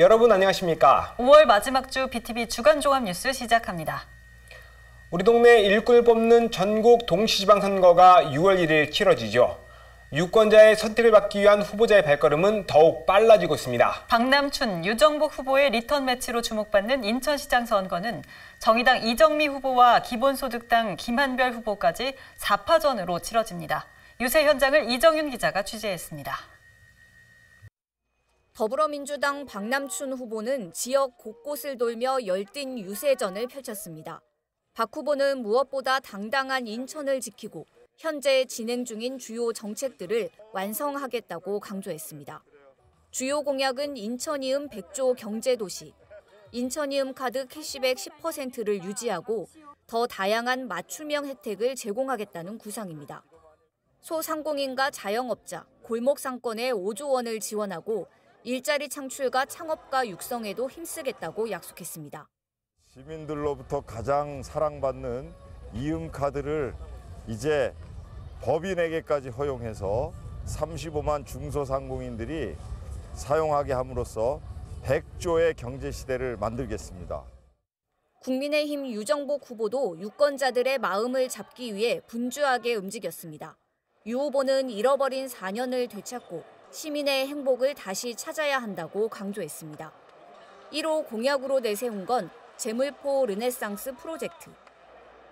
여러분 안녕하십니까? 5월 마지막 주 BTV 주간 종합 뉴스 시작합니다. 우리 동네 일꾼을 뽑는 전국 동시지방선거가 6월 1일 치러지죠. 유권자의 선택을 받기 위한 후보자의 발걸음은 더욱 빨라지고 있습니다. 박남춘, 유정복 후보의 리턴 매치로 주목받는 인천시장 선거는 정의당 이정미 후보와 기본소득당 김한별 후보까지 4파전으로 치러집니다. 유세 현장을 이정윤 기자가 취재했습니다. 더불어민주당 박남춘 후보는 지역 곳곳을 돌며 열띤 유세전을 펼쳤습니다. 박 후보는 무엇보다 당당한 인천을 지키고 현재 진행 중인 주요 정책들을 완성하겠다고 강조했습니다. 주요 공약은 인천이음 100조 경제도시, 인천이음 카드 캐시백 10%를 유지하고 더 다양한 맞춤형 혜택을 제공하겠다는 구상입니다. 소상공인과 자영업자, 골목상권에 5조 원을 지원하고 일자리 창출과 창업가 육성에도 힘쓰겠다고 약속했습니다. 시민들로부터 가장 사랑받는 이음카드를 이제 법인에게까지 허용해서 35만 중소상공인들이 사용하게 함으로써 100조의 경제시대를 만들겠습니다. 국민의힘 유정복 후보도 유권자들의 마음을 잡기 위해 분주하게 움직였습니다. 유 후보는 잃어버린 4년을 되찾고 시민의 행복을 다시 찾아야 한다고 강조했습니다. 1호 공약으로 내세운 건 제물포 르네상스 프로젝트.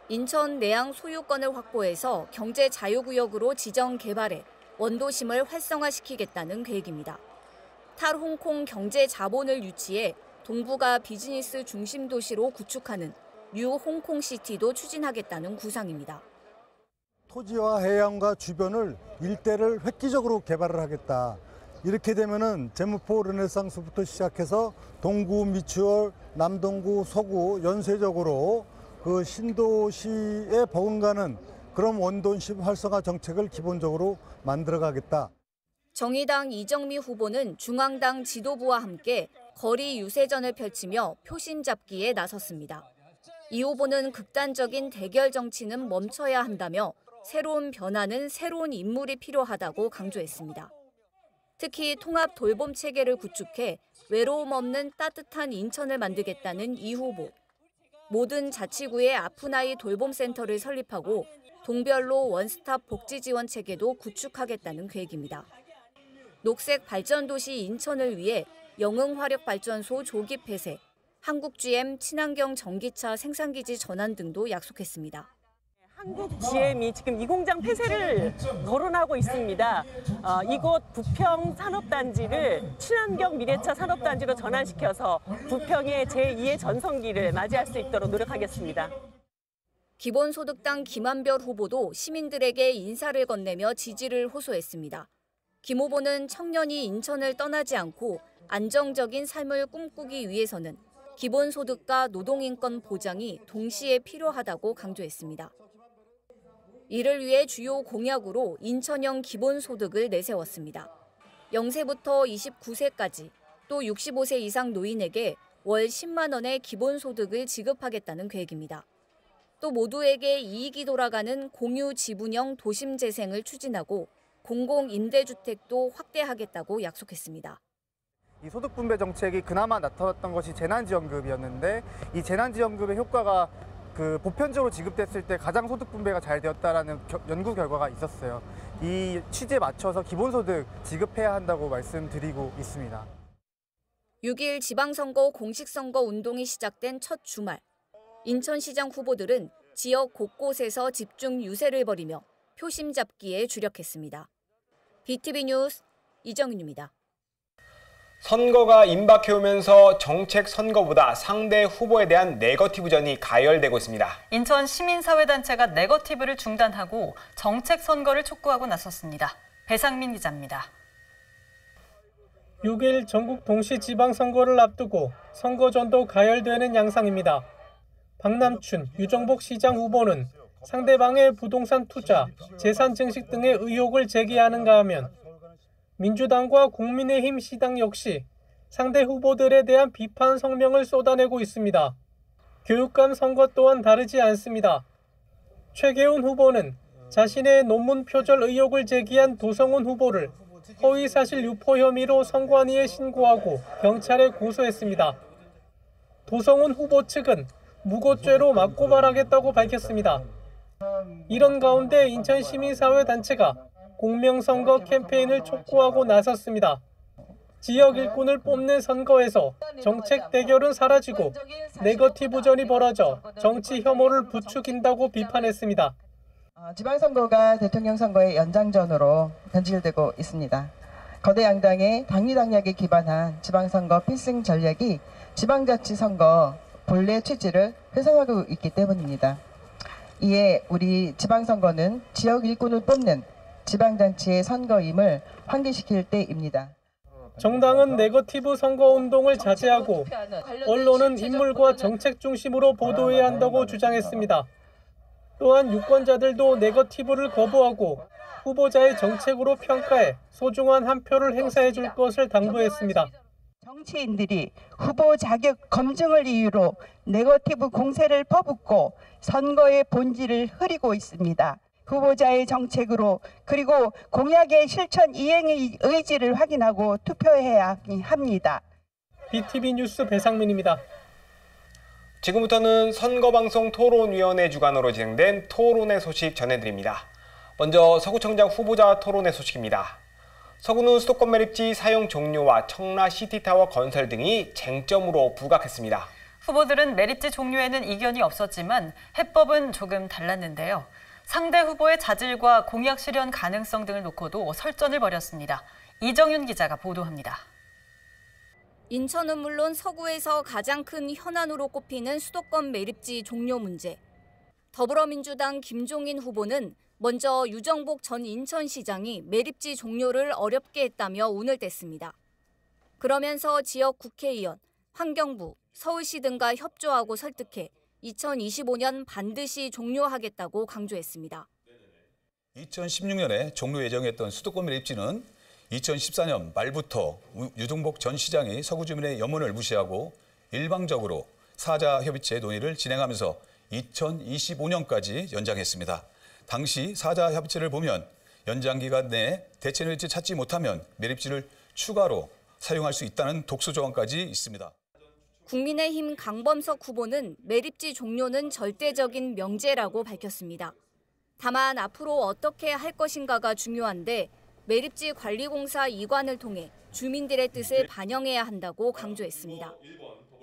인천 내양 소유권을 확보해서 경제 자유구역으로 지정 개발해 원도심을 활성화시키겠다는 계획입니다. 탈홍콩 경제 자본을 유치해 동북아 비즈니스 중심 도시로 구축하는 뉴 홍콩시티도 추진하겠다는 구상입니다. 토지와 해양과 주변을 일대를 획기적으로 개발을 하겠다. 이렇게 되면은 제무포 르네상스부터 시작해서 동구, 미추홀, 남동구, 서구 연쇄적으로 그 신도시에 버금가는 그런 원도심 활성화 정책을 기본적으로 만들어가겠다. 정의당 이정미 후보는 중앙당 지도부와 함께 거리 유세전을 펼치며 표심 잡기에 나섰습니다. 이 후보는 극단적인 대결 정치는 멈춰야 한다며 새로운 변화는 새로운 인물이 필요하다고 강조했습니다. 특히 통합 돌봄 체계를 구축해 외로움 없는 따뜻한 인천을 만들겠다는 이 후보. 모든 자치구에 아픈 아이 돌봄센터를 설립하고 동별로 원스톱 복지 지원 체계도 구축하겠다는 계획입니다. 녹색 발전도시 인천을 위해 영흥화력발전소 조기 폐쇄, 한국GM 친환경 전기차 생산기지 전환 등도 약속했습니다. 한국 GM이 지금 이 공장 폐쇄를 거론하고 있습니다. 이곳 부평 산업단지를 친환경 미래차 산업단지로 전환시켜서 부평의 제2의 전성기를 맞이할 수 있도록 노력하겠습니다. 기본소득당 김한별 후보도 시민들에게 인사를 건네며 지지를 호소했습니다. 김 후보는 청년이 인천을 떠나지 않고 안정적인 삶을 꿈꾸기 위해서는 기본소득과 노동인권 보장이 동시에 필요하다고 강조했습니다. 이를 위해 주요 공약으로 인천형 기본소득을 내세웠습니다. 0세부터 29세까지 또 65세 이상 노인에게 월 10만 원의 기본소득을 지급하겠다는 계획입니다. 또 모두에게 이익이 돌아가는 공유 지분형 도심 재생을 추진하고 공공임대주택도 확대하겠다고 약속했습니다. 이 소득분배 정책이 그나마 나타났던 것이 재난지원금이었는데 이 재난지원금의 효과가 보편적으로 지급됐을 때 가장 소득 분배가 잘 되었다라는 연구 결과가 있었어요. 이 취지에 맞춰서 기본소득 지급해야 한다고 말씀드리고 있습니다. 6일 지방선거 공식선거 운동이 시작된 첫 주말. 인천시장 후보들은 지역 곳곳에서 집중 유세를 벌이며 표심 잡기에 주력했습니다. BTV 뉴스 이정윤입니다. 선거가 임박해오면서 정책 선거보다 상대 후보에 대한 네거티브전이 가열되고 있습니다. 인천 시민사회단체가 네거티브를 중단하고 정책 선거를 촉구하고 나섰습니다. 배상민 기자입니다. 6일 전국 동시지방선거를 앞두고 선거전도 가열되는 양상입니다. 박남춘, 유정복 시장 후보는 상대방의 부동산 투자, 재산 증식 등의 의혹을 제기하는가 하면 민주당과 국민의힘 시당 역시 상대 후보들에 대한 비판 성명을 쏟아내고 있습니다. 교육감 선거 또한 다르지 않습니다. 최계훈 후보는 자신의 논문 표절 의혹을 제기한 도성훈 후보를 허위사실 유포 혐의로 선관위에 신고하고 경찰에 고소했습니다. 도성훈 후보 측은 무고죄로 맞고발하겠다고 밝혔습니다. 이런 가운데 인천시민사회단체가 공명선거 캠페인을 촉구하고 나섰습니다. 지역 일꾼을 뽑는 선거에서 정책 대결은 사라지고 네거티브전이 벌어져 정치 혐오를 부추긴다고 비판했습니다. 지방선거가 대통령 선거의 연장전으로 변질되고 있습니다. 거대 양당의 당리당략에 기반한 지방선거 필승 전략이 지방자치선거 본래 취지를 훼손하고 있기 때문입니다. 이에 우리 지방선거는 지역 일꾼을 뽑는 지방잔치의 선거임을 환기시킬 때입니다. 정당은 네거티브 선거운동을 자제하고 언론은 인물과 정책 중심으로 보도해야 한다고 주장했습니다. 또한 유권자들도 네거티브를 거부하고 후보자의 정책으로 평가해 소중한 한 표를 행사해 줄 것을 당부했습니다. 정치인들이 후보 자격 검증을 이유로 네거티브 공세를 퍼붓고 선거의 본질을 흐리고 있습니다. 후보자의 정책으로 그리고 공약의 실천 이행의 의지를 확인하고 투표해야 합니다. BTV 뉴스 배상민입니다. 지금부터는 선거방송 토론위원회 주관으로 진행된 토론회 소식 전해드립니다. 먼저 서구청장 후보자 토론회 소식입니다. 서구는 수도권 매립지 사용 종료와 청라 시티타워 건설 등이 쟁점으로 부각했습니다. 후보들은 매립지 종료에는 이견이 없었지만 해법은 조금 달랐는데요. 상대 후보의 자질과 공약 실현 가능성 등을 놓고도 설전을 벌였습니다. 이정윤 기자가 보도합니다. 인천은 물론 서구에서 가장 큰 현안으로 꼽히는 수도권 매립지 종료 문제. 더불어민주당 김종인 후보는 먼저 유정복 전 인천시장이 매립지 종료를 어렵게 했다며 운을 뗐습니다. 그러면서 지역 국회의원, 환경부, 서울시 등과 협조하고 설득해 2025년 반드시 종료하겠다고 강조했습니다. 2016년에 종료 예정했던 수도권 매립지는 2014년 말부터 유정복 전 시장이 서구 주민의 염원을 무시하고 일방적으로 사자 협의체 논의를 진행하면서 2025년까지 연장했습니다. 당시 사자 협의체를 보면 연장 기간 내에 대체 매립지 찾지 못하면 매립지를 추가로 사용할 수 있다는 독소 조항까지 있습니다. 국민의힘 강범석 후보는 매립지 종료는 절대적인 명제라고 밝혔습니다. 다만 앞으로 어떻게 할 것인가가 중요한데 매립지 관리공사 이관을 통해 주민들의 뜻을 반영해야 한다고 강조했습니다.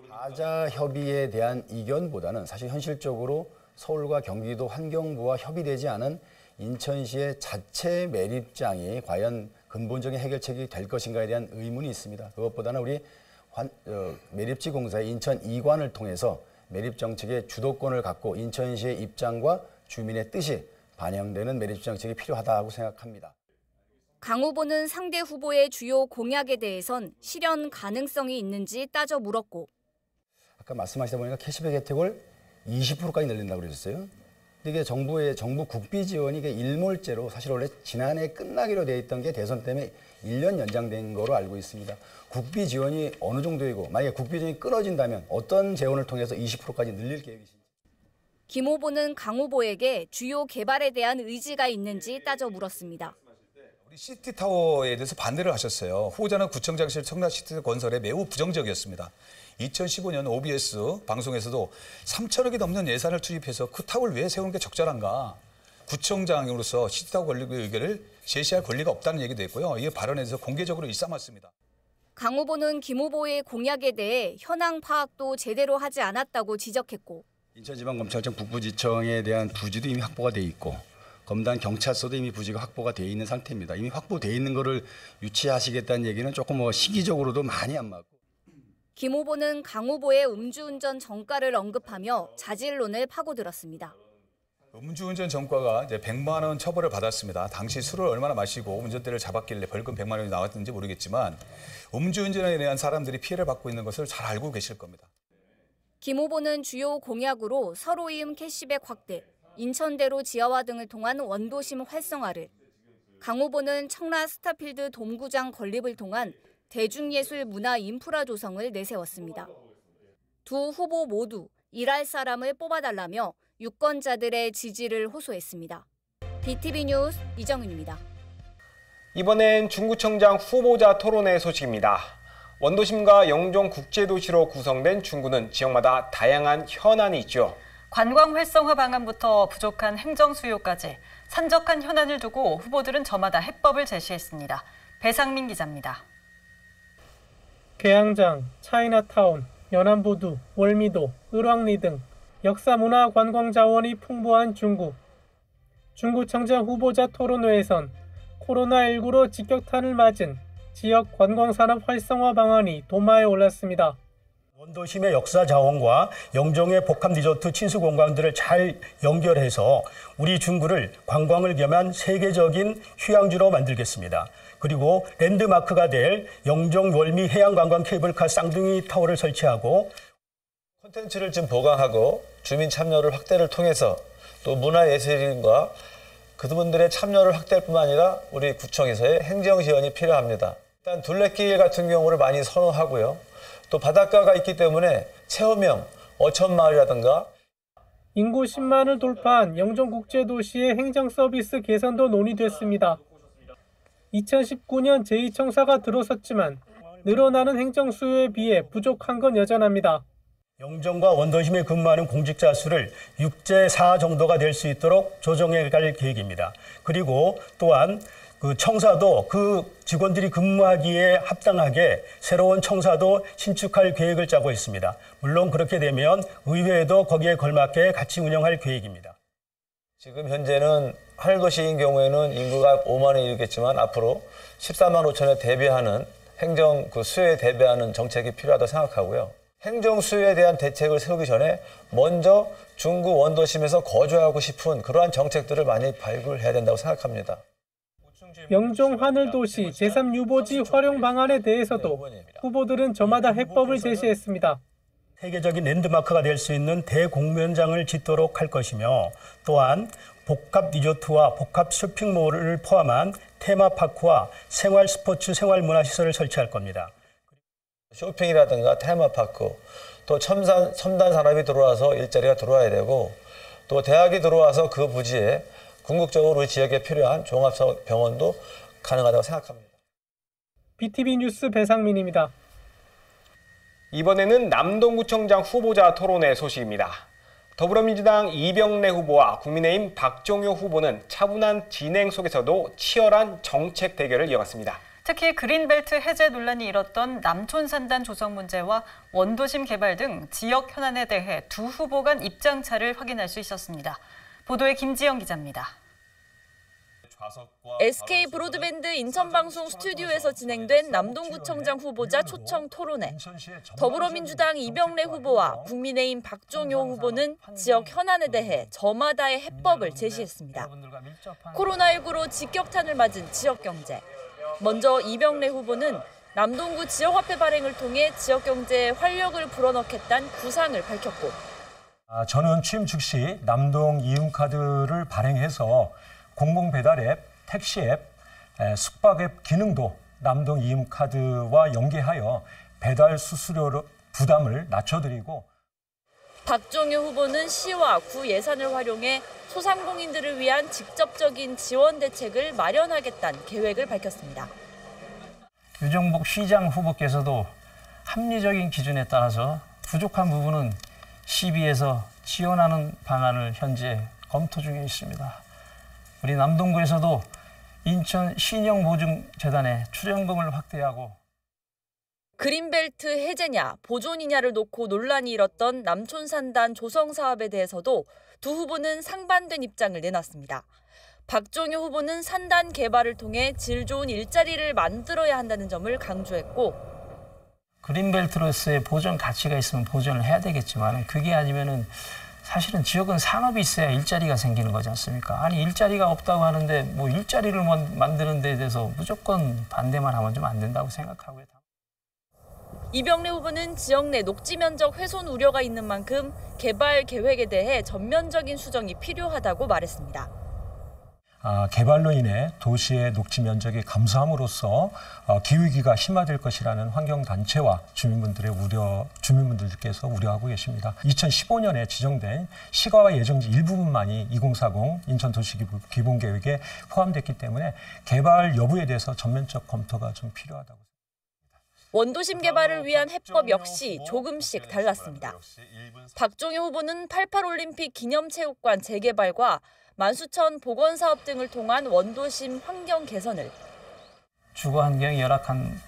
사자 협의에 대한 이견보다는 사실 현실적으로 서울과 경기도 환경부와 협의되지 않은 인천시의 자체 매립장이 과연 근본적인 해결책이 될 것인가에 대한 의문이 있습니다. 그것보다는 우리 매립지 공사의 인천 이관을 통해서 매립 정책의 주도권을 갖고 인천시의 입장과 주민의 뜻이 반영되는 매립지 정책이 필요하다고 생각합니다. 강 후보는 상대 후보의 주요 공약에 대해선 실현 가능성이 있는지 따져 물었고 아까 말씀하시다 보니까 캐시백 혜택을 20%까지 늘린다고 그러셨어요. 근데 이게 정부 국비 지원이 이게 일몰제로 사실 원래 지난해 끝나기로 돼 있던 게 대선 때문에 1년 연장된 거로 알고 있습니다. 국비 지원이 어느 정도이고 만약에 국비 지원이 끊어진다면 어떤 재원을 통해서 20%까지 늘릴 계획이신지. 김 후보는 강 후보에게 주요 개발에 대한 의지가 있는지 따져 물었습니다. 우리 시티타워에 대해서 반대를 하셨어요. 후보자는 구청장실 청라시티 건설에 매우 부정적이었습니다. 2015년 OBS 방송에서도 3천억이 넘는 예산을 투입해서 그 타워를 왜 세우는 게 적절한가. 구청장으로서 시티타워 건립의 의견을 제시할 권리가 없다는 얘기도 했고요. 이 발언에 대해서 공개적으로 일삼았습니다. 강 후보는 김 후보의 공약에 대해 현황 파악도 제대로 하지 않았다고 지적했고 인천지방검찰청 북부지청에 대한 부지도 이미 확보가 돼 있고 검단 경찰서도 이미 부지가 확보가 돼 있는 상태입니다. 이미 확보돼 있는 거를 유치하시겠다는 얘기는 조금 시기적으로도 많이 안 맞고. 김 후보는 강 후보의 음주운전 전과를 언급하며 자질론을 파고들었습니다. 음주운전 전과가 이제 100만 원 처벌을 받았습니다. 당시 술을 얼마나 마시고 운전대를 잡았길래 벌금 100만 원이 나왔는지 모르겠지만 음주운전에 대한 사람들이 피해를 받고 있는 것을 잘 알고 계실 겁니다. 김 후보는 주요 공약으로 서로이음 캐시백 확대, 인천대로 지하화 등을 통한 원도심 활성화를, 강 후보는 청라 스타필드 돔구장 건립을 통한 대중예술 문화 인프라 조성을 내세웠습니다. 두 후보 모두 일할 사람을 뽑아달라며 유권자들의 지지를 호소했습니다. BTV 뉴스 이정윤입니다. 이번엔 중구청장 후보자 토론회 소식입니다. 원도심과 영종국제도시로 구성된 중구는 지역마다 다양한 현안이 있죠. 관광 활성화 방안부터 부족한 행정 수요까지 산적한 현안을 두고 후보들은 저마다 해법을 제시했습니다. 배상민 기자입니다. 계양장, 차이나타운, 연안부두, 월미도, 을왕리 등 역사 문화 관광 자원이 풍부한 중구. 중구청장 후보자 토론회에선 코로나19로 직격탄을 맞은 지역 관광산업 활성화 방안이 도마에 올랐습니다. 원도심의 역사 자원과 영종의 복합 리조트 친수 공간들을 잘 연결해서 우리 중구를 관광을 겸한 세계적인 휴양지로 만들겠습니다. 그리고 랜드마크가 될 영종 월미 해양관광 케이블카 쌍둥이 타워를 설치하고 콘텐츠를 좀 보강하고 주민 참여를 확대를 통해서 또 문화예술인과 그분들의 참여를 확대할 뿐만 아니라 우리 구청에서의 행정 지원이 필요합니다. 일단 둘레길 같은 경우를 많이 선호하고요. 또 바닷가가 있기 때문에 체험형 어촌마을이라든가 인구 10만을 돌파한 영종국제도시의 행정 서비스 개선도 논의됐습니다. 2019년 제2청사가 들어섰지만 늘어나는 행정 수요에 비해 부족한 건 여전합니다. 영종과 원도심에 근무하는 공직자 수를 6제 4 정도가 될 수 있도록 조정해 갈 계획입니다. 그리고 또한 그 청사도 그 직원들이 근무하기에 합당하게 새로운 청사도 신축할 계획을 짜고 있습니다. 물론 그렇게 되면 의회도 거기에 걸맞게 같이 운영할 계획입니다. 지금 현재는 하늘도시인 경우에는 인구가 5만에 이르겠지만 앞으로 14만 5천에 대비하는 행정 그 수요에 대비하는 정책이 필요하다고 생각하고요. 행정 수요에 대한 대책을 세우기 전에 먼저 중구 원도심에서 거주하고 싶은 그러한 정책들을 많이 발굴해야 된다고 생각합니다. 영종 하늘도시 제3유보지 활용 방안에 대해서도 후보들은 저마다 해법을 제시했습니다. 세계적인 랜드마크가 될 수 있는 대공연장을 짓도록 할 것이며 또한 복합 리조트와 복합 쇼핑몰을 포함한 테마파크와 생활 스포츠 생활 문화시설을 설치할 겁니다. 쇼핑이라든가 테마파크, 또 첨단 산업이 들어와서 일자리가 들어와야 되고 또 대학이 들어와서 그 부지에 궁극적으로 우리 지역에 필요한 종합병원도 가능하다고 생각합니다. BTV 뉴스 배상민입니다. 이번에는 남동구청장 후보자 토론회 소식입니다. 더불어민주당 이병래 후보와 국민의힘 박종효 후보는 차분한 진행 속에서도 치열한 정책 대결을 이어갔습니다. 특히 그린벨트 해제 논란이 일었던 남촌산단 조성 문제와 원도심 개발 등 지역 현안에 대해 두 후보 간 입장차를 확인할 수 있었습니다. 보도에 김지영 기자입니다. SK 브로드밴드 인천방송 스튜디오에서 진행된 남동구청장 후보자 초청 토론회. 더불어민주당 이병래 후보와 국민의힘 박종효 후보는 지역 현안에 대해 저마다의 해법을 제시했습니다. 코로나19로 직격탄을 맞은 지역 경제. 먼저 이병래 후보는 남동구 지역화폐 발행을 통해 지역 경제에 활력을 불어넣겠다는 구상을 밝혔고 저는 취임 즉시 남동 이음카드를 발행해서 공공배달 앱, 택시 앱, 숙박 앱 기능도 남동 이음카드와 연계하여 배달 수수료 부담을 낮춰드리고 박종효 후보는 시와 구 예산을 활용해 소상공인들을 위한 직접적인 지원 대책을 마련하겠다는 계획을 밝혔습니다. 유정복 시장 후보께서도 합리적인 기준에 따라서 부족한 부분은 시비에서 지원하는 방안을 현재 검토 중에 있습니다. 우리 남동구에서도 인천 신영보증재단에 추정금을 확대하고 그린벨트 해제냐 보존이냐를 놓고 논란이 일었던 남촌산단 조성 사업에 대해서도 두 후보는 상반된 입장을 내놨습니다. 박종효 후보는 산단 개발을 통해 질 좋은 일자리를 만들어야 한다는 점을 강조했고 그린벨트로서의 보존 가치가 있으면 보존을 해야 되겠지만 그게 아니면은 사실은 지역은 산업이 있어야 일자리가 생기는 거지 않습니까? 아니 일자리가 없다고 하는데 뭐 일자리를 만드는 데 대해서 무조건 반대만 하면 좀 안 된다고 생각하고요. 이병래 후보는 지역 내 녹지 면적 훼손 우려가 있는 만큼 개발 계획에 대해 전면적인 수정이 필요하다고 말했습니다. 개발로 인해 도시의 녹지 면적이 감소함으로써 기후위기가 심화될 것이라는 환경단체와 주민분들께서 우려하고 계십니다. 2015년에 지정된 시가와 예정지 일부분만이 2040 인천도시기본계획에 포함됐기 때문에 개발 여부에 대해서 전면적 검토가 좀 필요하다고. 원도심 개발을 위한 해법 역시 조금씩 달랐습니다. 박종효 후보는 88올림픽 기념체육관 재개발과 만수천 보건사업 등을 통한 원도심 환경 개선을, 주거 환경이 열악한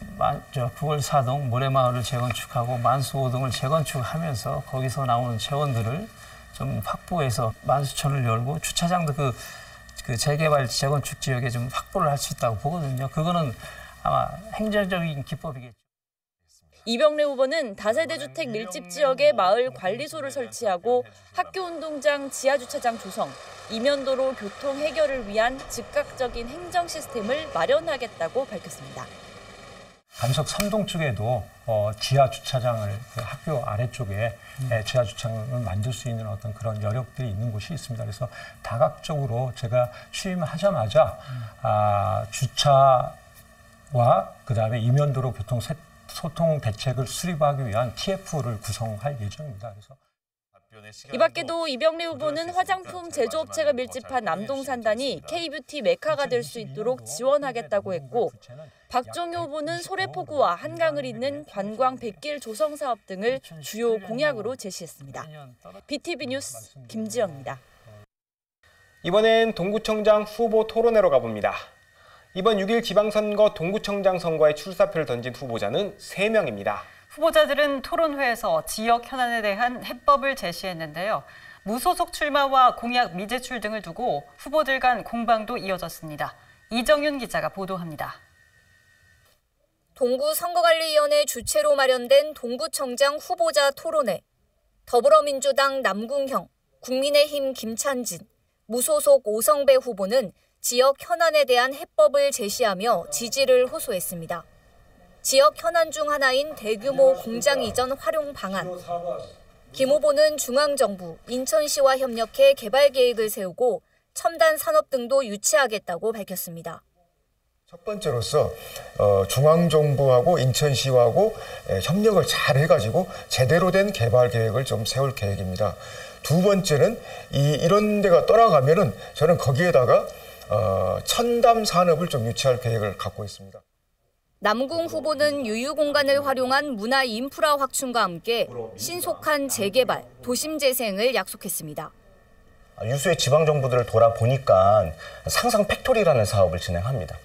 9월 4동 모래마을을 재건축하고 만수 5동을 재건축하면서 거기서 나오는 재원들을 좀 확보해서 만수천을 열고 주차장도 그 재개발 재건축 지역에 좀 확보를 할 수 있다고 보거든요. 그거는 아마 행정적인 기법이겠죠. 이병래 후보는 다세대 주택 밀집 지역에 마을 관리소를 설치하고 학교운동장 지하주차장 조성, 이면도로 교통 해결을 위한 즉각적인 행정 시스템을 마련하겠다고 밝혔습니다. 감석 3동 쪽에도 지하주차장을 학교 아래쪽에 지하주차장을 만들 수 있는 어떤 그런 여력들이 있는 곳이 있습니다. 그래서 다각적으로 제가 취임하자마자 주차와 그다음에 이면도로 소통 대책을 수립하기 위한 TF를 구성할 예정입니다. 그래서 이 밖에도 이병래 후보는 화장품 제조업체가 밀집한 남동산단이 K뷰티 메카가 될 수 있도록 지원하겠다고 했고, 박종효 후보는 소래포구와 한강을 잇는 관광 백길 조성 사업 등을 주요 공약으로 제시했습니다. BTV 뉴스 김지영입니다. 이번엔 동구청장 후보 토론회로 가봅니다. 이번 6일 지방선거 동구청장 선거에 출사표를 던진 후보자는 3명입니다. 후보자들은 토론회에서 지역 현안에 대한 해법을 제시했는데요. 무소속 출마와 공약 미제출 등을 두고 후보들 간 공방도 이어졌습니다. 이정윤 기자가 보도합니다. 동구선거관리위원회 주최로 마련된 동구청장 후보자 토론회. 더불어민주당 남궁형, 국민의힘 김찬진, 무소속 오성배 후보는 지역 현안에 대한 해법을 제시하며 지지를 호소했습니다. 지역 현안 중 하나인 대규모 공장 이전 활용 방안. 김 후보는 중앙정부, 인천시와 협력해 개발 계획을 세우고 첨단 산업 등도 유치하겠다고 밝혔습니다. 첫 번째로서 중앙정부하고 인천시하고 협력을 잘 해가지고 제대로 된 개발 계획을 좀 세울 계획입니다. 두 번째는 이런 데가 떠나가면은 저는 거기에다가 첨단 산업을 좀 유치할 계획을 갖고 있습니다. 남궁 후보는 유유 공간을 활용한 문화 인프라 확충과 함께 신속한 재개발, 도심 재생을 약속했습니다. 유수의 지방정부들을 돌아보니까 상상 팩토리라는 사업을 진행합니다.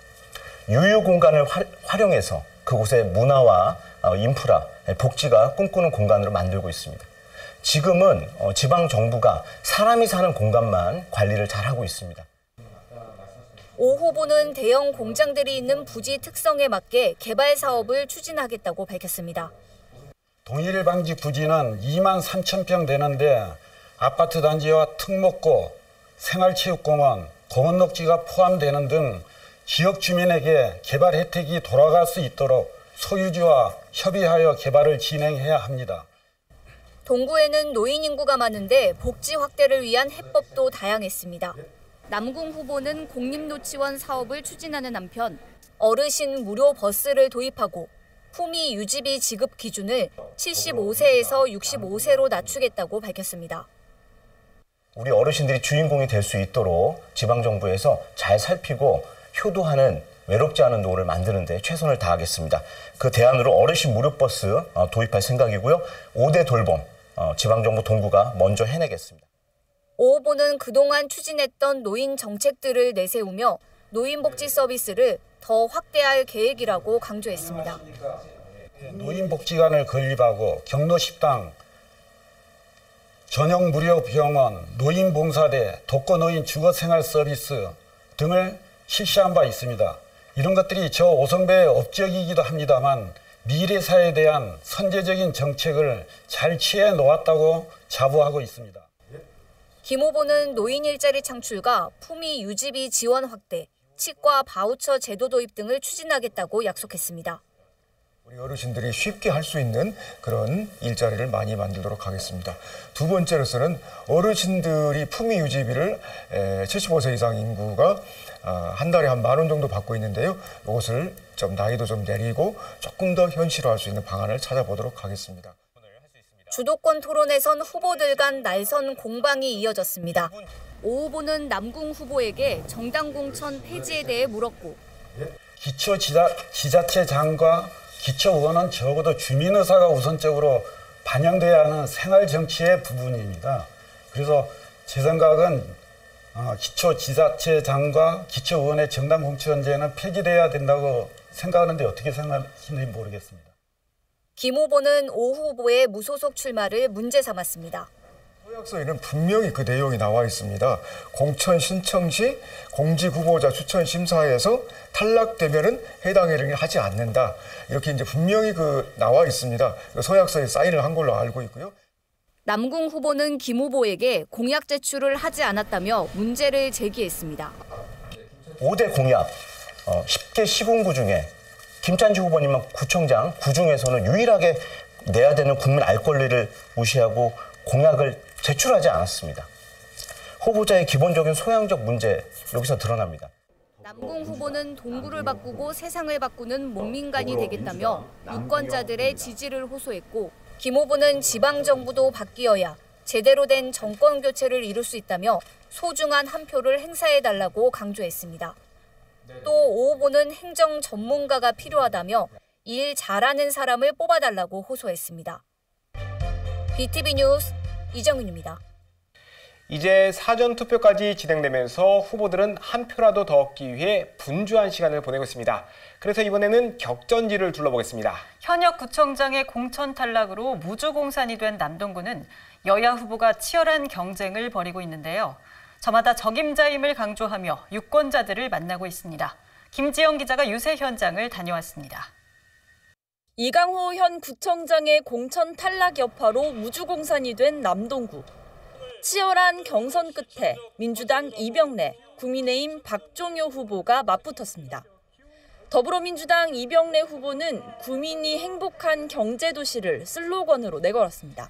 유유 공간을 활용해서 그곳의 문화와 인프라, 복지가 꿈꾸는 공간으로 만들고 있습니다. 지금은 지방정부가 사람이 사는 공간만 관리를 잘하고 있습니다. 오 후보는 대형 공장들이 있는 부지 특성에 맞게 개발 사업을 추진하겠다고 밝혔습니다. 동일 방지 부지는 2만 3천 평 되는데 아파트 단지와 특목고, 생활체육공원, 공원녹지가 포함되는 등 지역 주민에게 개발 혜택이 돌아갈 수 있도록 소유주와 협의하여 개발을 진행해야 합니다. 동구에는 노인 인구가 많은데 복지 확대를 위한 해법도 다양했습니다. 남궁 후보는 공립노치원 사업을 추진하는 한편 어르신 무료 버스를 도입하고 품위 유지비 지급 기준을 75세에서 65세로 낮추겠다고 밝혔습니다. 우리 어르신들이 주인공이 될 수 있도록 지방정부에서 잘 살피고 효도하는 외롭지 않은 노후를 만드는 데 최선을 다하겠습니다. 그 대안으로 어르신 무료 버스 도입할 생각이고요. 5대 돌봄 지방정부 동구가 먼저 해내겠습니다. 오 후보는 그동안 추진했던 노인 정책들을 내세우며 노인복지 서비스를 더 확대할 계획이라고 강조했습니다. 노인복지관을 건립하고 경로식당, 전용 무료 병원, 노인봉사대, 독거노인 주거생활 서비스 등을 실시한 바 있습니다. 이런 것들이 저 오성배의 업적이기도 합니다만 미래사에 대한 선제적인 정책을 잘 취해 놓았다고 자부하고 있습니다. 김 후보는 노인 일자리 창출과 품위 유지비 지원 확대, 치과 바우처 제도 도입 등을 추진하겠다고 약속했습니다. 우리 어르신들이 쉽게 할 수 있는 그런 일자리를 많이 만들도록 하겠습니다. 두 번째로서는 어르신들이 품위 유지비를 75세 이상 인구가 한 달에 한 10,000원 정도 받고 있는데요. 이것을 좀 나이도 좀 내리고 조금 더 현실화할 수 있는 방안을 찾아보도록 하겠습니다. 주도권 토론에선 후보들 간 날선 공방이 이어졌습니다. 오 후보는 남궁 후보에게 정당 공천 폐지에 대해 물었고, 기초지자체장과 기초의원은 적어도 주민의사가 우선적으로 반영돼야 하는 생활정치의 부분입니다. 그래서 제 생각은 기초지자체장과 기초의원의 정당 공천제는 폐지돼야 된다고 생각하는데 어떻게 생각하시는지 모르겠습니다. 김 후보는 오 후보의 무소속 출마를 문제 삼았습니다. 서약서에는 분명히 그 내용이 나와 있습니다. 공천 신청 시 공직 후보자 추천 심사에서 탈락되면은 해당 행위를 하지 않는다. 이렇게 이제 분명히 나와 있습니다. 서약서에 사인을 한 걸로 알고 있고요. 남궁 후보는 김 후보에게 공약 제출을 하지 않았다며 문제를 제기했습니다. 5대 공약 10개 시군구 중에 김찬지 후보님은 구청장 구 중에서는 유일하게 내야 되는 국민 알 권리를 무시하고 공약을 제출하지 않았습니다. 후보자의 기본적인 소양적 문제 여기서 드러납니다. 남궁 후보는 동구를 바꾸고 세상을 바꾸는 목민간이 되겠다며 유권자들의 지지를 호소했고, 김 후보는 지방정부도 바뀌어야 제대로 된 정권 교체를 이룰 수 있다며 소중한 한 표를 행사해달라고 강조했습니다. 또 오 후보는 행정 전문가가 필요하다며 일 잘하는 사람을 뽑아달라고 호소했습니다. BTV 뉴스 이정윤입니다. 이제 사전투표까지 진행되면서 후보들은 한 표라도 더 얻기 위해 분주한 시간을 보내고 있습니다. 그래서 이번에는 격전지를 둘러보겠습니다. 현역 구청장의 공천 탈락으로 무주공산이 된 남동구는 여야 후보가 치열한 경쟁을 벌이고 있는데요. 저마다 적임자임을 강조하며 유권자들을 만나고 있습니다. 김지영 기자가 유세 현장을 다녀왔습니다. 이강호 현 구청장의 공천 탈락 여파로 무주공산이 된 남동구. 치열한 경선 끝에 민주당 이병래, 국민의힘 박종효 후보가 맞붙었습니다. 더불어민주당 이병래 후보는 구민이 행복한 경제도시를 슬로건으로 내걸었습니다.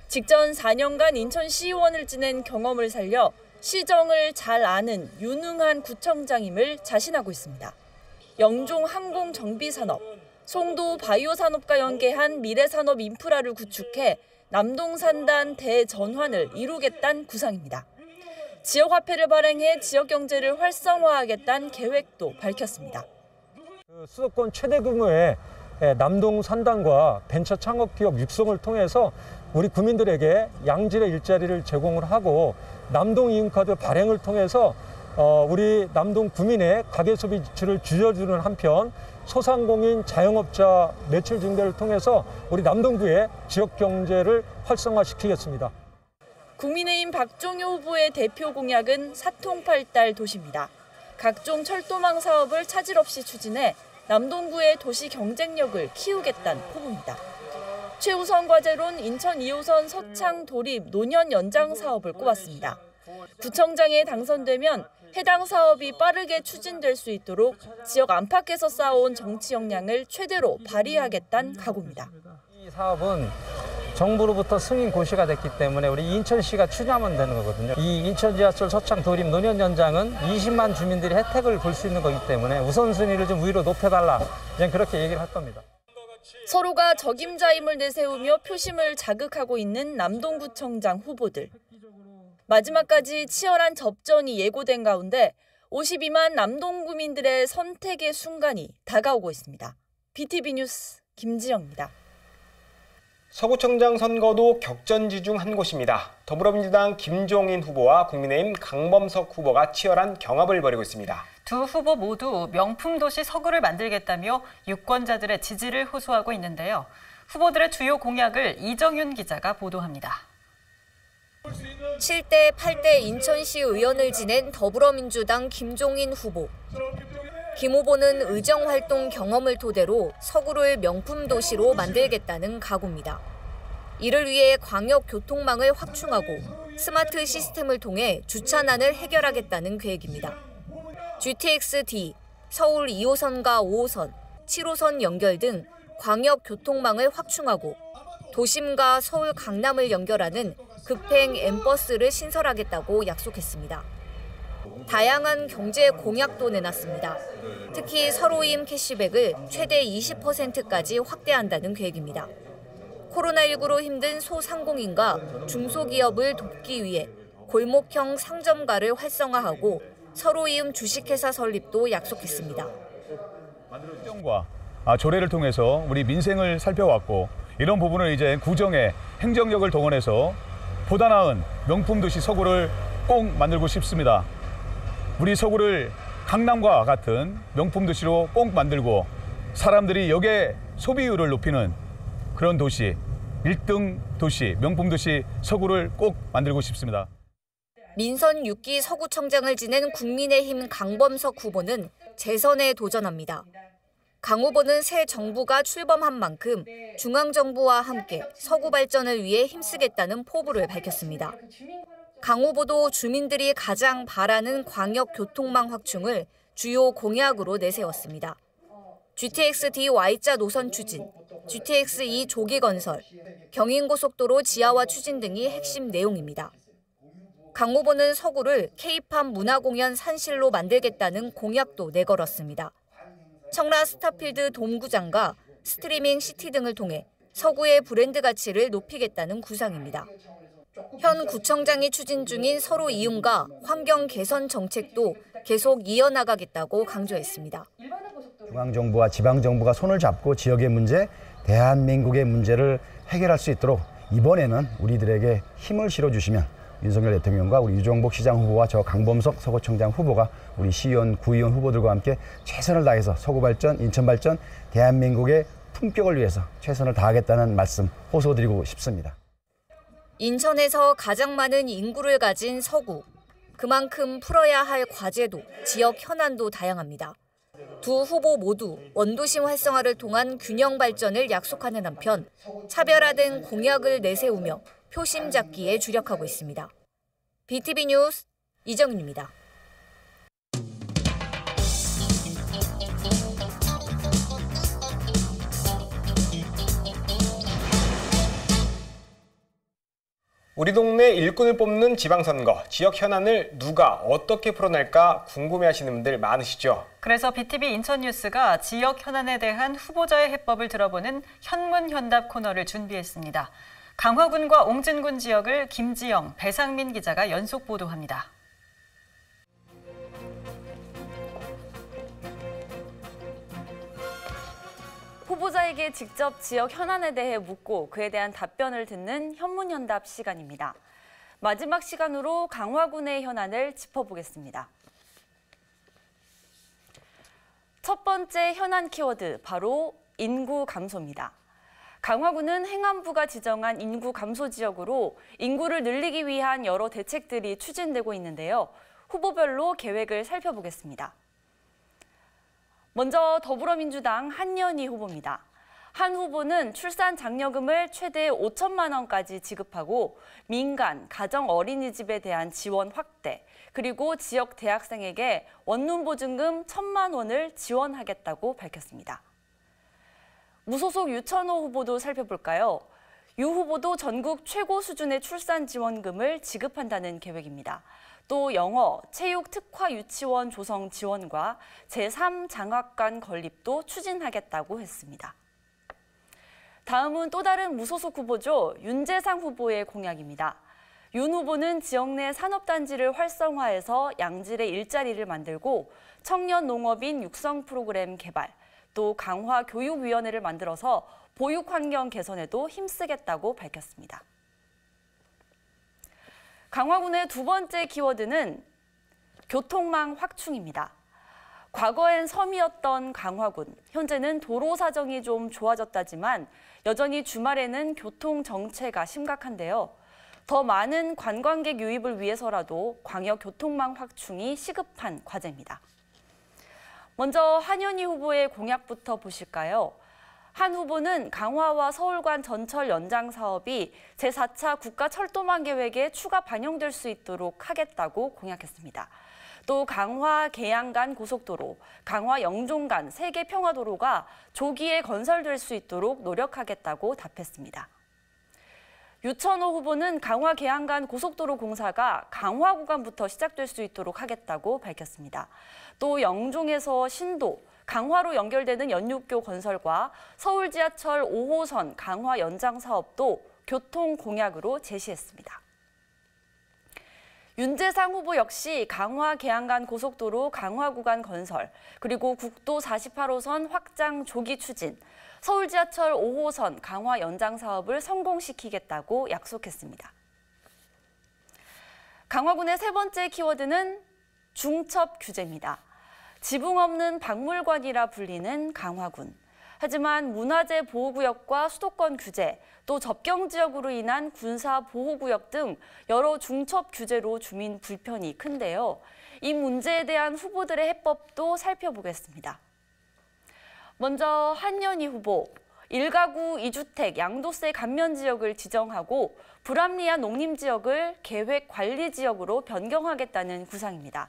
직전 4년간 인천시의원을 지낸 경험을 살려 시정을 잘 아는 유능한 구청장임을 자신하고 있습니다. 영종 항공정비산업, 송도 바이오산업과 연계한 미래산업 인프라를 구축해 남동산단 대전환을 이루겠다는 구상입니다. 지역화폐를 발행해 지역경제를 활성화하겠다는 계획도 밝혔습니다. 수도권 최대 규모의 남동산단과 벤처 창업기업 육성을 통해서 우리 구민들에게 양질의 일자리를 제공을 하고 남동 이윤카드 발행을 통해서 우리 남동 구민의 가계소비 지출을 줄여주는 한편 소상공인 자영업자 매출 증대를 통해서 우리 남동구의 지역경제를 활성화시키겠습니다. 국민의힘 박종효 후보의 대표 공약은 사통팔달 도시입니다. 각종 철도망 사업을 차질 없이 추진해 남동구의 도시 경쟁력을 키우겠다는 포부입니다. 최우선 과제론 인천 2호선 서창 도립 노년 연장 사업을 꼽았습니다. 구청장에 당선되면 해당 사업이 빠르게 추진될 수 있도록 지역 안팎에서 쌓아온 정치 역량을 최대로 발휘하겠다는 각오입니다. 이 사업은 정부로부터 승인 고시가 됐기 때문에 우리 인천시가 추진하면 되는 거거든요. 이 인천 지하철 서창 도립 노년 연장은 20만 주민들이 혜택을 볼 수 있는 거기 때문에 우선순위를 좀 위로 높여달라, 그냥 그렇게 얘기를 할 겁니다. 서로가 적임자임을 내세우며 표심을 자극하고 있는 남동구청장 후보들. 마지막까지 치열한 접전이 예고된 가운데 52만 남동구민들의 선택의 순간이 다가오고 있습니다. BTV 뉴스 김지영입니다. 서구청장 선거도 격전지 중 한 곳입니다. 더불어민주당 김종인 후보와 국민의힘 강범석 후보가 치열한 경합을 벌이고 있습니다. 두 후보 모두 명품 도시 서구를 만들겠다며 유권자들의 지지를 호소하고 있는데요. 후보들의 주요 공약을 이정윤 기자가 보도합니다. 7대 8대 인천시 의원을 지낸 더불어민주당 김종인 후보. 김 후보는 의정활동 경험을 토대로 서구를 명품 도시로 만들겠다는 각오입니다. 이를 위해 광역 교통망을 확충하고 스마트 시스템을 통해 주차난을 해결하겠다는 계획입니다. GTX-D, 서울 2호선과 5호선, 7호선 연결 등 광역 교통망을 확충하고 도심과 서울 강남을 연결하는 급행 M버스를 신설하겠다고 약속했습니다. 다양한 경제 공약도 내놨습니다. 특히 서로임 캐시백을 최대 20%까지 확대한다는 계획입니다. 코로나19로 힘든 소상공인과 중소기업을 돕기 위해 골목형 상점가를 활성화하고 서로이음 주식회사 설립도 약속했습니다. 행정과 조례를 통해서 우리 민생을 살펴왔고 이런 부분을 이제 구정에 행정력을 동원해서 보다 나은 명품 도시 서구를 꼭 만들고 싶습니다. 우리 서구를 강남과 같은 명품 도시로 꼭 만들고 사람들이 여기에 소비율을 높이는 그런 도시, 1등 도시, 명품 도시 서구를 꼭 만들고 싶습니다. 민선 6기 서구청장을 지낸 국민의힘 강범석 후보는 재선에 도전합니다. 강 후보는 새 정부가 출범한 만큼 중앙정부와 함께 서구 발전을 위해 힘쓰겠다는 포부를 밝혔습니다. 강 후보도 주민들이 가장 바라는 광역 교통망 확충을 주요 공약으로 내세웠습니다. GTX-D Y자 노선 추진, GTX-E 조기 건설, 경인고속도로 지하화 추진 등이 핵심 내용입니다. 강 후보는 서구를 K-팝 문화공연 산실로 만들겠다는 공약도 내걸었습니다. 청라 스타필드 돔구장과 스트리밍 시티 등을 통해 서구의 브랜드 가치를 높이겠다는 구상입니다. 현 구청장이 추진 중인 서로 이용과 환경 개선 정책도 계속 이어나가겠다고 강조했습니다. 중앙정부와 지방정부가 손을 잡고 지역의 문제, 대한민국의 문제를 해결할 수 있도록 이번에는 우리들에게 힘을 실어주시면 윤석열 대통령과 우리 유정복 시장 후보와 저 강범석 서구청장 후보가 우리 시의원, 구의원 후보들과 함께 최선을 다해서 서구 발전, 인천 발전, 대한민국의 품격을 위해서 최선을 다하겠다는 말씀 호소드리고 싶습니다. 인천에서 가장 많은 인구를 가진 서구. 그만큼 풀어야 할 과제도 지역 현안도 다양합니다. 두 후보 모두 원도심 활성화를 통한 균형 발전을 약속하는 한편 차별화된 공약을 내세우며 표심 잡기에 주력하고 있습니다. BTV 뉴스 이정윤입니다. 우리 동네 일꾼을 뽑는 지방선거, 지역 현안을 누가 어떻게 풀어낼까 궁금해하시는 분들 많으시죠? 그래서 BTV 인천뉴스가 지역 현안에 대한 후보자의 해법을 들어보는 현문현답 코너를 준비했습니다. 강화군과 옹진군 지역을 김지영, 배상민 기자가 연속 보도합니다. 후보자에게 직접 지역 현안에 대해 묻고 그에 대한 답변을 듣는 현문현답 시간입니다. 마지막 시간으로 강화군의 현안을 짚어보겠습니다. 첫 번째 현안 키워드, 바로 인구 감소입니다. 강화군은 행안부가 지정한 인구 감소 지역으로 인구를 늘리기 위한 여러 대책들이 추진되고 있는데요. 후보별로 계획을 살펴보겠습니다. 먼저 더불어민주당 한연희 후보입니다. 한 후보는 출산 장려금을 최대 5천만 원까지 지급하고 민간, 가정 어린이집에 대한 지원 확대, 그리고 지역 대학생에게 원룸 보증금 1,000만 원을 지원하겠다고 밝혔습니다. 무소속 유천호 후보도 살펴볼까요? 유 후보도 전국 최고 수준의 출산 지원금을 지급한다는 계획입니다. 또 영어, 체육 특화 유치원 조성 지원과 제3장학관 건립도 추진하겠다고 했습니다. 다음은 또 다른 무소속 후보죠. 윤재상 후보의 공약입니다. 윤 후보는 지역 내 산업단지를 활성화해서 양질의 일자리를 만들고 청년 농업인 육성 프로그램 개발, 또 강화 교육위원회를 만들어서 보육 환경 개선에도 힘쓰겠다고 밝혔습니다. 강화군의 두 번째 키워드는 교통망 확충입니다. 과거엔 섬이었던 강화군, 현재는 도로 사정이 좀 좋아졌다지만 여전히 주말에는 교통 정체가 심각한데요. 더 많은 관광객 유입을 위해서라도 광역 교통망 확충이 시급한 과제입니다. 먼저 한연희 후보의 공약부터 보실까요? 한 후보는 강화와 서울 간 전철 연장 사업이 제4차 국가철도망 계획에 추가 반영될 수 있도록 하겠다고 공약했습니다. 또 강화 계양 간 고속도로, 강화 영종 간 세계 평화도로가 조기에 건설될 수 있도록 노력하겠다고 답했습니다. 유천호 후보는 강화 계양 간 고속도로 공사가 강화 구간부터 시작될 수 있도록 하겠다고 밝혔습니다. 또 영종에서 신도, 강화로 연결되는 연륙교 건설과 서울 지하철 5호선 강화 연장 사업도 교통 공약으로 제시했습니다. 윤재상 후보 역시 강화 계양 간 고속도로 강화 구간 건설, 그리고 국도 48호선 확장 조기 추진, 서울 지하철 5호선 강화 연장 사업을 성공시키겠다고 약속했습니다. 강화군의 세 번째 키워드는 중첩 규제입니다. 지붕 없는 박물관이라 불리는 강화군. 하지만 문화재 보호구역과 수도권 규제, 또 접경 지역으로 인한 군사 보호구역 등 여러 중첩 규제로 주민 불편이 큰데요. 이 문제에 대한 후보들의 해법도 살펴보겠습니다. 먼저 한연희 후보, 1가구 2주택 양도세 감면 지역을 지정하고 불합리한 농림지역을 계획관리지역으로 변경하겠다는 구상입니다.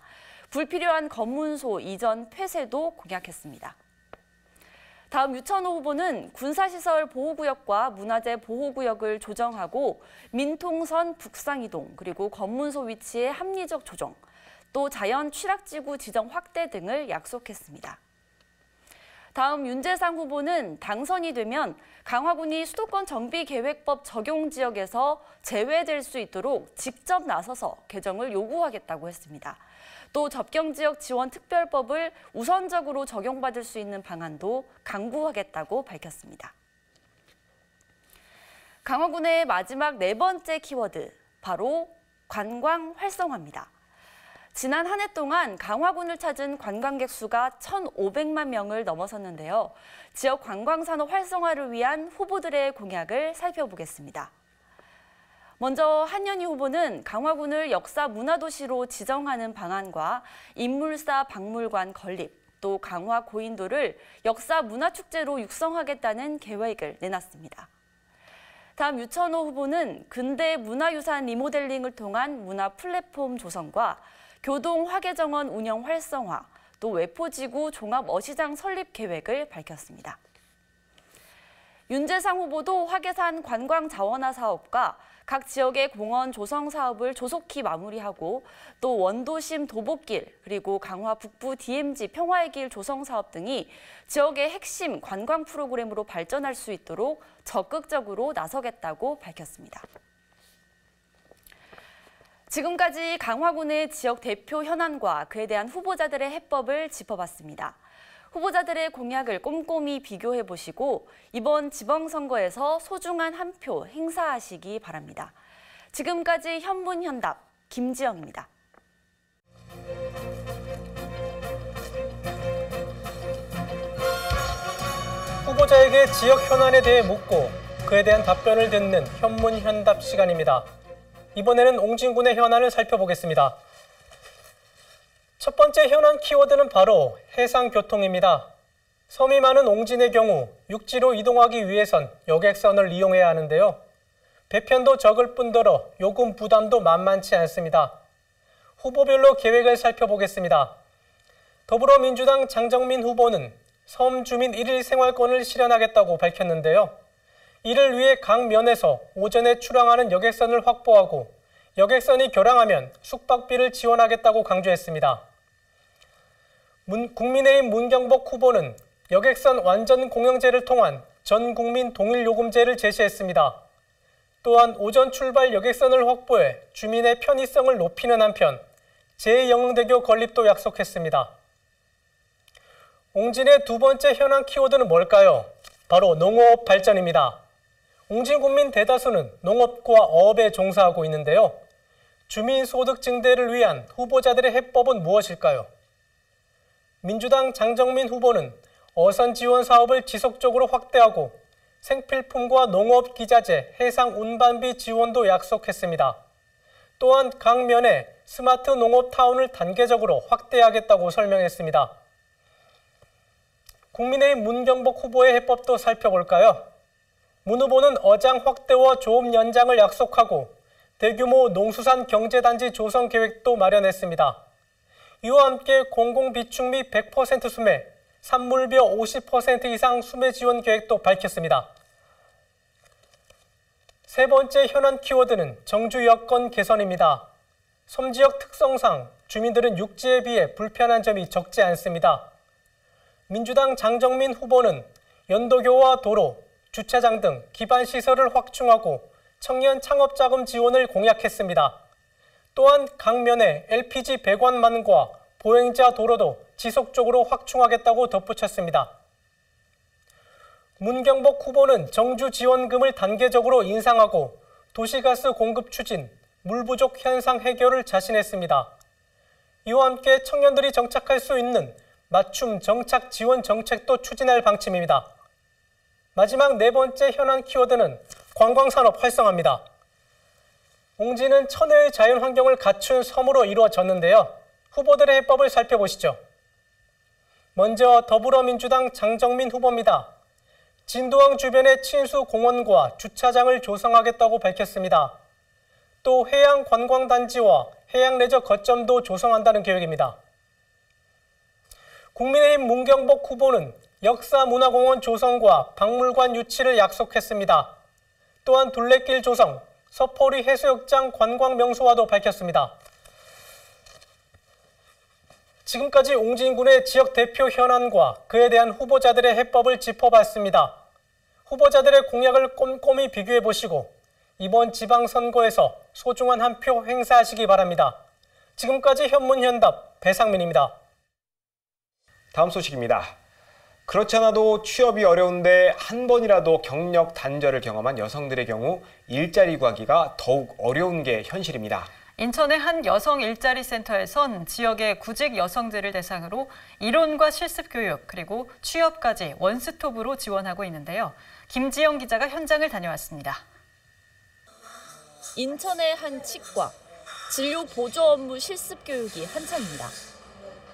불필요한 검문소 이전 폐쇄도 공약했습니다. 다음 유천호 후보는 군사시설 보호구역과 문화재 보호구역을 조정하고 민통선 북상이동, 그리고 검문소 위치의 합리적 조정, 또 자연 취락지구 지정 확대 등을 약속했습니다. 다음 윤재상 후보는 당선이 되면 강화군이 수도권 정비계획법 적용 지역에서 제외될 수 있도록 직접 나서서 개정을 요구하겠다고 했습니다. 또 접경지역 지원 특별법을 우선적으로 적용받을 수 있는 방안도 강구하겠다고 밝혔습니다. 강화군의 마지막 네 번째 키워드, 바로 관광 활성화입니다. 지난 한 해 동안 강화군을 찾은 관광객 수가 1,500만 명을 넘어섰는데요. 지역 관광산업 활성화를 위한 후보들의 공약을 살펴보겠습니다. 먼저 한연희 후보는 강화군을 역사 문화도시로 지정하는 방안과 인물사 박물관 건립, 또 강화 고인도를 역사 문화축제로 육성하겠다는 계획을 내놨습니다. 다음 유천호 후보는 근대 문화유산 리모델링을 통한 문화 플랫폼 조성과 교동 화계정원 운영 활성화, 또 외포지구 종합 어시장 설립 계획을 밝혔습니다. 윤재상 후보도 화계산 관광 자원화 사업과 각 지역의 공원 조성 사업을 조속히 마무리하고 또 원도심 도보길, 그리고 강화 북부 DMZ 평화의 길 조성 사업 등이 지역의 핵심 관광 프로그램으로 발전할 수 있도록 적극적으로 나서겠다고 밝혔습니다. 지금까지 강화군의 지역 대표 현안과 그에 대한 후보자들의 해법을 짚어봤습니다. 후보자들의 공약을 꼼꼼히 비교해보시고 이번 지방선거에서 소중한 한 표 행사하시기 바랍니다. 지금까지 현문현답 김지영입니다. 후보자에게 지역 현안에 대해 묻고 그에 대한 답변을 듣는 현문현답 시간입니다. 이번에는 옹진군의 현안을 살펴보겠습니다. 첫 번째 현안 키워드는 바로 해상교통입니다. 섬이 많은 옹진의 경우 육지로 이동하기 위해선 여객선을 이용해야 하는데요. 배편도 적을 뿐더러 요금 부담도 만만치 않습니다. 후보별로 계획을 살펴보겠습니다. 더불어민주당 장정민 후보는 섬 주민 1일 생활권을 실현하겠다고 밝혔는데요. 이를 위해 각 면에서 오전에 출항하는 여객선을 확보하고 여객선이 결항하면 숙박비를 지원하겠다고 강조했습니다. 국민의힘 문경복 후보는 여객선 완전 공영제를 통한 전 국민 동일 요금제를 제시했습니다. 또한 오전 출발 여객선을 확보해 주민의 편의성을 높이는 한편 제2영흥대교 건립도 약속했습니다. 옹진의 두 번째 현안 키워드는 뭘까요? 바로 농업 발전입니다. 옹진 국민 대다수는 농업과 어업에 종사하고 있는데요. 주민소득 증대를 위한 후보자들의 해법은 무엇일까요? 민주당 장정민 후보는 어선 지원 사업을 지속적으로 확대하고 생필품과 농업 기자재, 해상 운반비 지원도 약속했습니다. 또한 각 면에 스마트 농업 타운을 단계적으로 확대하겠다고 설명했습니다. 국민의힘 문경복 후보의 해법도 살펴볼까요? 문 후보는 어장 확대와 조업 연장을 약속하고 대규모 농수산 경제단지 조성 계획도 마련했습니다. 이와 함께 공공비축 및 100% 수매, 산물비어 50% 이상 수매 지원 계획도 밝혔습니다. 세 번째 현안 키워드는 정주 여건 개선입니다. 섬지역 특성상 주민들은 육지에 비해 불편한 점이 적지 않습니다. 민주당 장정민 후보는 연도교와 도로, 주차장 등 기반시설을 확충하고 청년 창업자금 지원을 공약했습니다. 또한 강면에 LPG 배관만과 보행자 도로도 지속적으로 확충하겠다고 덧붙였습니다. 문경복 후보는 정주 지원금을 단계적으로 인상하고 도시가스 공급 추진, 물 부족 현상 해결을 자신했습니다. 이와 함께 청년들이 정착할 수 있는 맞춤 정착 지원 정책도 추진할 방침입니다. 마지막 네 번째 현안 키워드는 관광산업 활성화입니다. 옹진은 천혜의 자연 환경을 갖춘 섬으로 이루어졌는데요. 후보들의 해법을 살펴보시죠. 먼저 더불어민주당 장정민 후보입니다. 진도항 주변의 친수 공원과 주차장을 조성하겠다고 밝혔습니다. 또 해양 관광단지와 해양 레저 거점도 조성한다는 계획입니다. 국민의힘 문경복 후보는 역사문화공원 조성과 박물관 유치를 약속했습니다. 또한 둘레길 조성, 서포리 해수욕장 관광 명소화도 밝혔습니다. 지금까지 옹진군의 지역 대표 현안과 그에 대한 후보자들의 해법을 짚어봤습니다. 후보자들의 공약을 꼼꼼히 비교해보시고 이번 지방선거에서 소중한 한 표 행사하시기 바랍니다. 지금까지 현문현답 배상민입니다. 다음 소식입니다. 그렇지 않아도 취업이 어려운데 한 번이라도 경력 단절을 경험한 여성들의 경우 일자리 구하기가 더욱 어려운 게 현실입니다. 인천의 한 여성 일자리 센터에선 지역의 구직 여성들을 대상으로 이론과 실습 교육 그리고 취업까지 원스톱으로 지원하고 있는데요. 김지영 기자가 현장을 다녀왔습니다. 인천의 한 치과, 진료 보조 업무 실습 교육이 한창입니다.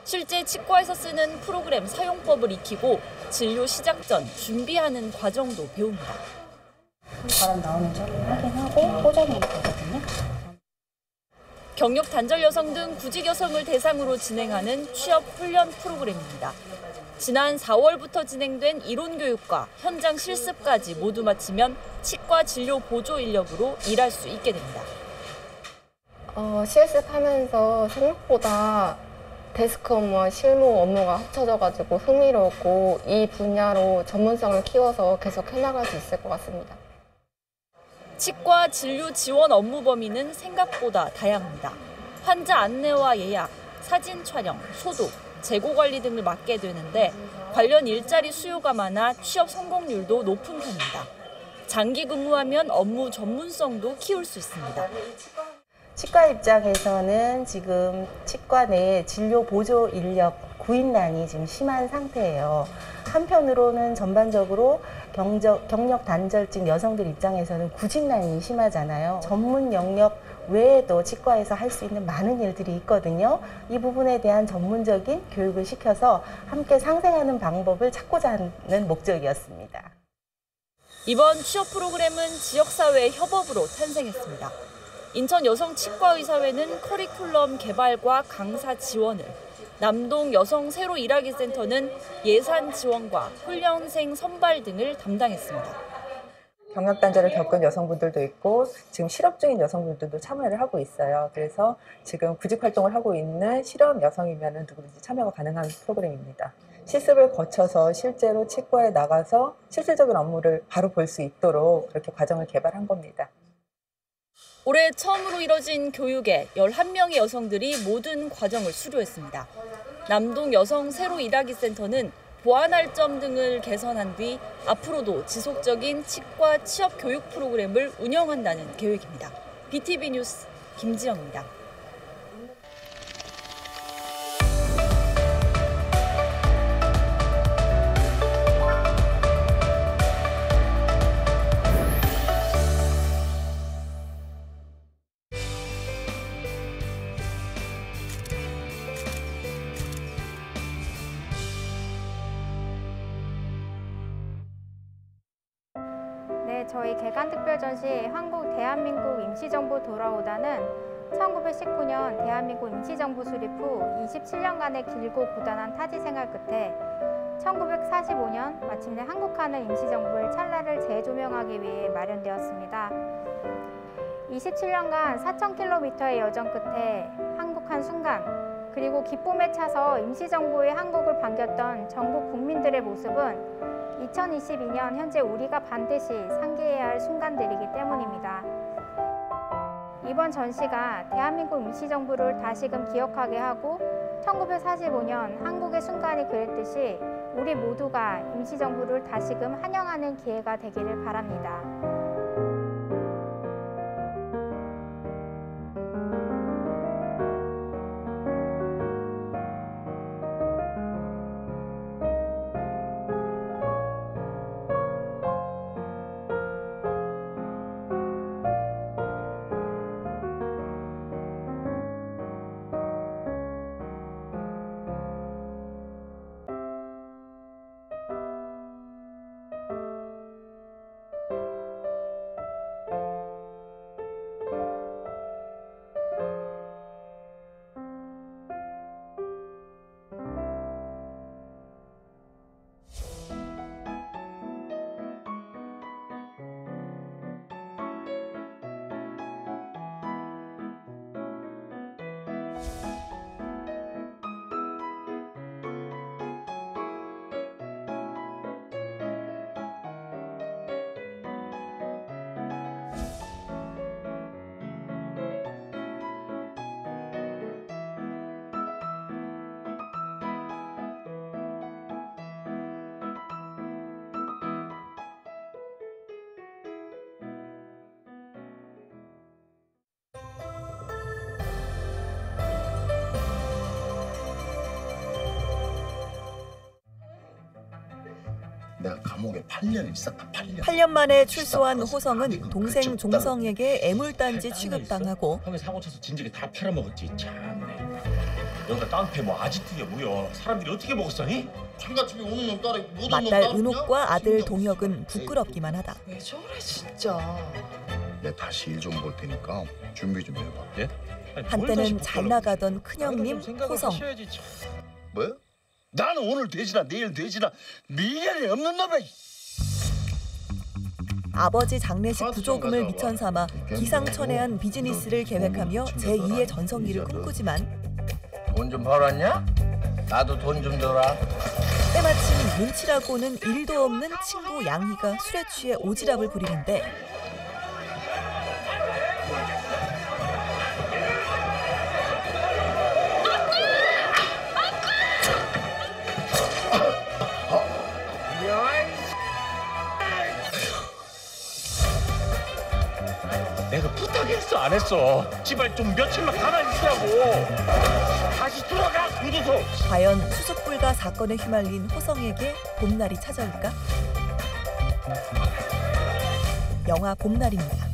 실제 치과에서 쓰는 프로그램 사용법을 익히고 진료 시작 전 준비하는 과정도 배웁니다. 바람 나오는지 확인하고 꽂아놓으면 되거든요. 경력 단절 여성 등 구직 여성을 대상으로 진행하는 취업 훈련 프로그램입니다. 지난 4월부터 진행된 이론 교육과 현장 실습까지 모두 마치면 치과 진료 보조 인력으로 일할 수 있게 됩니다. 실습하면서 생각보다 데스크 업무와 실무 업무가 합쳐져가지고 흥미로웠고 이 분야로 전문성을 키워서 계속 해나갈 수 있을 것 같습니다. 치과 진료 지원 업무 범위는 생각보다 다양합니다. 환자 안내와 예약, 사진 촬영, 소독, 재고 관리 등을 맡게 되는데 관련 일자리 수요가 많아 취업 성공률도 높은 편입니다. 장기 근무하면 업무 전문성도 키울 수 있습니다. 치과 입장에서는 지금 치과 내 진료 보조 인력 구인난이 지금 심한 상태예요. 한편으로는 전반적으로 경력 단절증 여성들 입장에서는 구직난이 심하잖아요. 전문 영역 외에도 치과에서 할 수 있는 많은 일들이 있거든요. 이 부분에 대한 전문적인 교육을 시켜서 함께 상생하는 방법을 찾고자 하는 목적이었습니다. 이번 취업 프로그램은 지역사회의 협업으로 탄생했습니다. 인천 여성치과의사회는 커리큘럼 개발과 강사 지원을, 남동 여성 새로 일하기 센터는 예산 지원과 훈련생 선발 등을 담당했습니다. 경력 단절을 겪은 여성분들도 있고 지금 실업 중인 여성분들도 참여를 하고 있어요. 그래서 지금 구직 활동을 하고 있는 실업 여성이면 누구든지 참여가 가능한 프로그램입니다. 실습을 거쳐서 실제로 치과에 나가서 실질적인 업무를 바로 볼 수 있도록 그렇게 과정을 개발한 겁니다. 올해 처음으로 이뤄진 교육에 11명의 여성들이 모든 과정을 수료했습니다. 남동 여성 새로 일하기 센터는 보완할 점 등을 개선한 뒤 앞으로도 지속적인 치과 취업 교육 프로그램을 운영한다는 계획입니다. BTV 뉴스 김지영입니다. 저희 개관특별전시 한국 대한민국 임시정부 돌아오다는 1919년 대한민국 임시정부 수립 후 27년간의 길고 고단한 타지 생활 끝에 1945년 마침내 한국하는 임시정부의 찰나를 재조명하기 위해 마련되었습니다. 27년간 4,000km의 여정 끝에 한국한 순간, 그리고 기쁨에 차서 임시정부의 한국을 반겼던 전국 국민들의 모습은 2022년 현재 우리가 반드시 상기해야 할 순간들이기 때문입니다. 이번 전시가 대한민국 임시정부를 다시금 기억하게 하고 1945년 한국의 순간이 그랬듯이 우리 모두가 임시정부를 다시금 환영하는 기회가 되기를 바랍니다. 내가 감옥에 8년 있었다. 8년 만에 출소한 호성은 동생 종성에게 애물단지 취급당하고 형이 사고 쳐서 진즉에 다 팔아먹었지. 참네. 여기가 깡패 뭐 아지트게 뭐여. 사람들이 어떻게 먹었어니? 판같이 오는 놈 따라 못 맏딸 은옥과 아들 동혁은 부끄럽기만 하다. 왜 저래 진짜. 내 다시 일 좀 볼 테니까 준비 좀 해봐. 예? 한때는 잘 나가던 큰형님 호성. 뭐야? 나는 오늘 되지나 내일 되지나 미련이 없는 놈이야. 아버지 장례식 부조금을 미천 삼아 기상천외한 비즈니스를 계획하며 제2의 전성기를 꿈꾸지만 돈 좀 벌었냐? 나도 돈 좀 줘라. 때마침 눈치라고는 1도 없는 친구 양희가 술에 취해 오지랖을 부리는데 내가 부탁했어 안 했어? 제발 좀 며칠만 가만히 있으라고. 다시 돌아가 구두소. 과연 수습불가 사건에 휘말린 호성에게 봄날이 찾아올까? 영화 봄날입니다.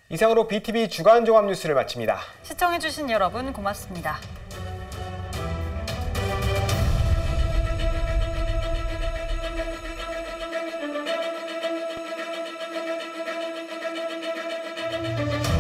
이상으로 BTV 주간 종합 뉴스를 마칩니다. 시청해주신 여러분 고맙습니다. 네.